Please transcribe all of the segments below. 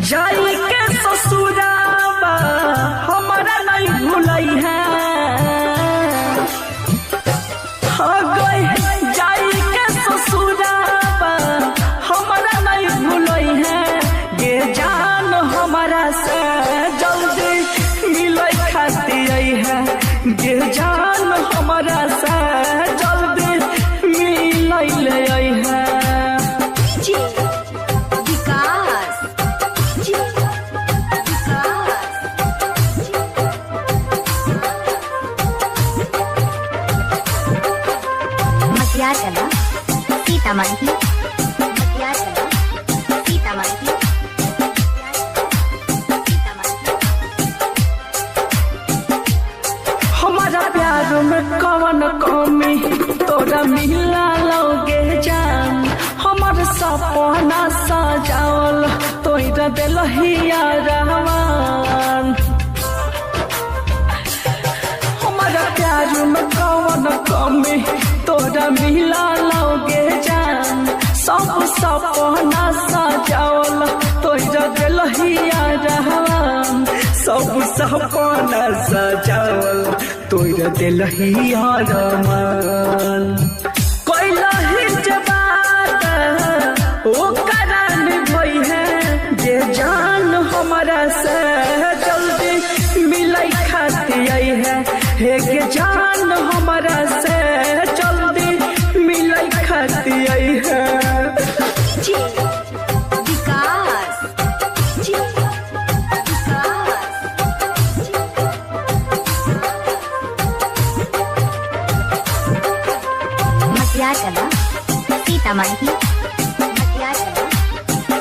जाई के ससुराबा हमारा नहीं भूलई है। जाई के ससुराबा हमारा नहीं भूलई है। गे जान हमारा से जल्दी मिलई खातिर है। गे जान हमारा से जल्दी मिलई ले है। सीतामढ़ी हमारा प्यार में कौन कमी तोरा मिला लोगे जान। हमार सपना सजावल तोरा दिलहिया रहमान। हमारा प्यार में कौन कमी तोरा मिला लोगे जान। सब सपना सजावल तोरा दिलहिया रहमान। सब सपना सजावल तोरा दिलहिया रहमान। कोइलही जबात ओ करान भई है। जे जान हमारा से जल्दी मिलई खातिर है। हे के जान हमारा से जल्दी मिलई खातिर है।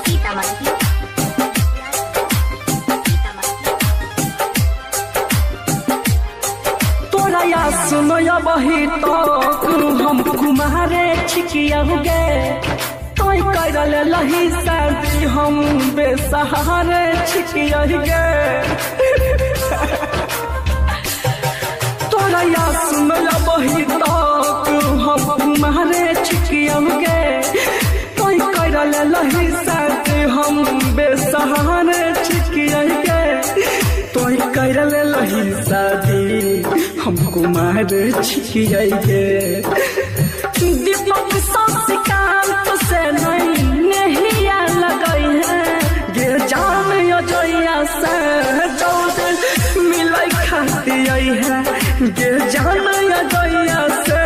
सीतामढ़ी तोरा या सुनो या बही तो हम कुमारे छिकिया गे। तोय करल लही शादी हम बेसहारे छिकिया गे। तोरा या सुनो या बही तो हम कुमारे छिकिया गे। तोय करल लही शादी हम बेसहारे छिकिया गे। तोय करल लही शादी हम कुमार छिकिया गे। दीपक शशिकांत से नहीं लगई है। गे जान अजया से जल्दी मिलई खातिर है। गे जान अजया से